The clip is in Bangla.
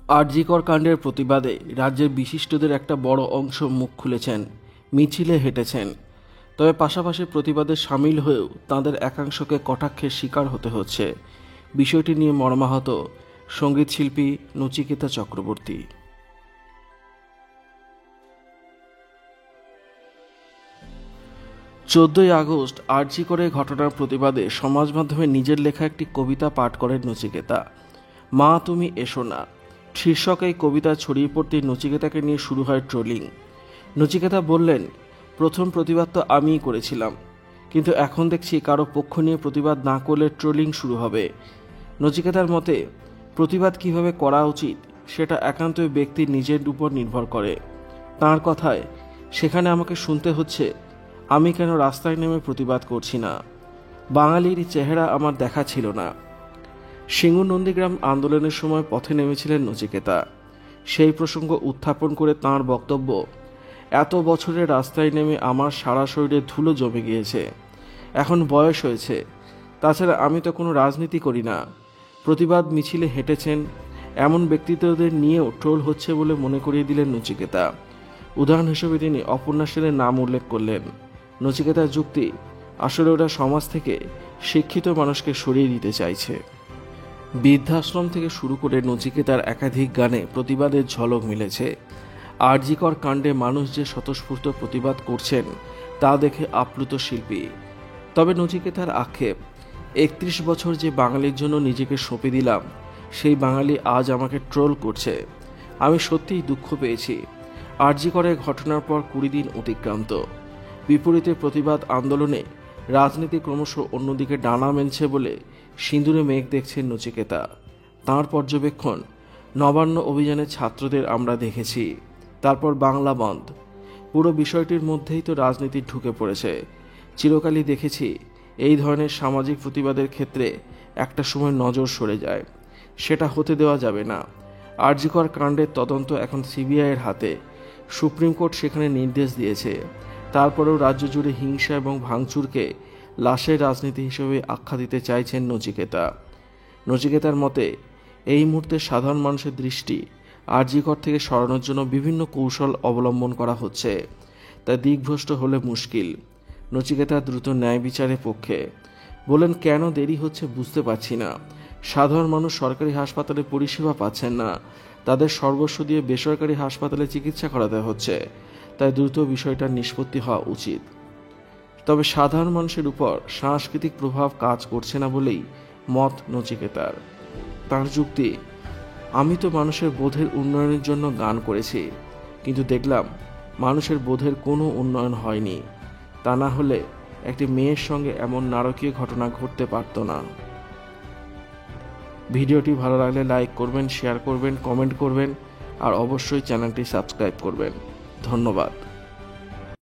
আরজিকর কাণ্ডের প্রতিবাদে রাজ্যের বিশিষ্টদের একটা বড় অংশ মুখ খুলেছেন, মিছিলে হেঁটেছেন। তবে পাশাপাশি প্রতিবাদে সামিল হয়েও তাঁদের একাংশকে কটাক্ষের শিকার হতে হচ্ছে। বিষয়টি নিয়ে মর্মাহত সঙ্গীতশিল্পী নচিকেতা চক্রবর্তী। 14ই আগস্ট আরজিকরের ঘটনার প্রতিবাদে সমাজ মাধ্যমে নিজের লেখা একটি কবিতা পাঠ করেন নচিকেতা। মা তুমি এসো না শীর্ষক এই কবিতা ছড়িয়ে পড়তেই নচিকেতাকে নিয়ে শুরু হয় ট্রোলিং। নচিকেতা বললেন, প্রথম প্রতিবাদ তো আমিই করেছিলাম, কিন্তু এখন দেখছি কারো পক্ষ নিয়ে প্রতিবাদ না করলে ট্রোলিং শুরু হবে। নচিকেতার মতে প্রতিবাদ কিভাবে করা উচিত সেটা একান্তই ব্যক্তির নিজের উপর নির্ভর করে। তাঁর কথায়, সেখানে আমাকে শুনতে হচ্ছে আমি কেন রাস্তায় নেমে প্রতিবাদ করছি না। বাঙালির চেহারা আমার দেখা ছিল না। সিঙ্গুর নন্দীগ্রাম আন্দোলনের সময় পথে নেমেছিলেন নচিকেতা। সেই প্রসঙ্গ উত্থাপন করে তাঁর বক্তব্য, এত বছরের রাস্তায় নেমে আমার সারা শরীরে ধুলো জমে গিয়েছে, এখন বয়স হয়েছে। তাছাড়া আমি তো কোনো রাজনীতি করি না। প্রতিবাদ মিছিলে হেঁটেছেন এমন ব্যক্তিত্বদের নিয়েও ট্রোল হচ্ছে বলে মনে করিয়ে দিলেন নচিকেতা। উদাহরণ হিসেবে তিনি অপর্ণা সেনের নাম উল্লেখ করলেন। নচিকেতার যুক্তি, আসলে ওরা সমাজ থেকে শিক্ষিত মানুষকে সরিয়ে দিতে চাইছে। বৃদ্ধাশ্রম থেকে শুরু করে নচিকেতার একাধিক গানে প্রতিবাদের ঝলক মিলেছে। আরজিকর কাণ্ডে মানুষ যে স্বতঃস্ফূর্ত প্রতিবাদ করছেন তা দেখে আপ্লুত শিল্পী। তবে নচিকেতার আক্ষেপ, 31 বছর যে বাঙালির জন্য নিজেকে সঁপে দিলাম, সেই বাঙালি আজ আমাকে ট্রোল করছে। আমি সত্যিই দুঃখ পেয়েছি। আরজিকরের ঘটনার পর 20 দিন অতিক্রান্ত। বিপরীতে প্রতিবাদ আন্দোলনে রাজনীতি ক্রমশ অন্যদিকে ডানা মেলছে বলে সিঁদুরে মেঘ দেখছেন নচিকেতা। তাঁর পর্যবেক্ষণ, নবান্ন অভিযানে ছাত্রদের আমরা দেখেছি, তারপর বাংলা বন্ধ, পুরো বিষয়টির মধ্যেই তো রাজনীতি ঢুকে পড়েছে। চিরকালই দেখেছি এই ধরনের সামাজিক প্রতিবাদের ক্ষেত্রে একটা সময় নজর সরে যায়, সেটা হতে দেওয়া যাবে না। আরজিকর কাণ্ডের তদন্ত এখন সিবিআইয়ের হাতে। সুপ্রিম কোর্ট সেখানে নির্দেশ দিয়েছে। তারপরেও রাজ্য জুড়ে হিংসা এবং ভাঙচুরকে লাশের রাজনীতি হিসেবে আখ্যা দিতে চাইছেন নচিকেতা। নচিকেতার মতে, এই মুহূর্তে সাধারণ মানুষের দৃষ্টি আরজিকর থেকে সরানোর জন্য বিভিন্ন কৌশল অবলম্বন করা হচ্ছে। তা দিকভ্রষ্ট হলে মুশকিল। নচিকেতা দ্রুত ন্যায় বিচারের পক্ষে। বলেন, কেন দেরি হচ্ছে বুঝতে পারছি না। সাধারণ মানুষ সরকারি হাসপাতালে পরিষেবা পাচ্ছেন না, তাদের সর্বস্ব দিয়ে বেসরকারি হাসপাতালে চিকিৎসা করাতে হচ্ছে। তাই দ্রুত বিষয়টার নিষ্পত্তি হওয়া উচিত। তবে সাধারণ মানুষের উপর সাংস্কৃতিক প্রভাব কাজ করছে না বলেই মত নচিকেতার। তার যুক্তি, আমি তো মানুষের বোধের উন্নয়নের জন্য গান করেছি, কিন্তু দেখলাম মানুষের বোধের কোনো উন্নয়ন হয়নি। তা না হলে একটি মেয়ের সঙ্গে এমন নারকীয় ঘটনা ঘটতে পারত না। ভিডিওটি ভালো লাগলে লাইক করবেন, শেয়ার করবেন, কমেন্ট করবেন আর অবশ্যই চ্যানেলটি সাবস্ক্রাইব করবেন। ধন্যবাদ।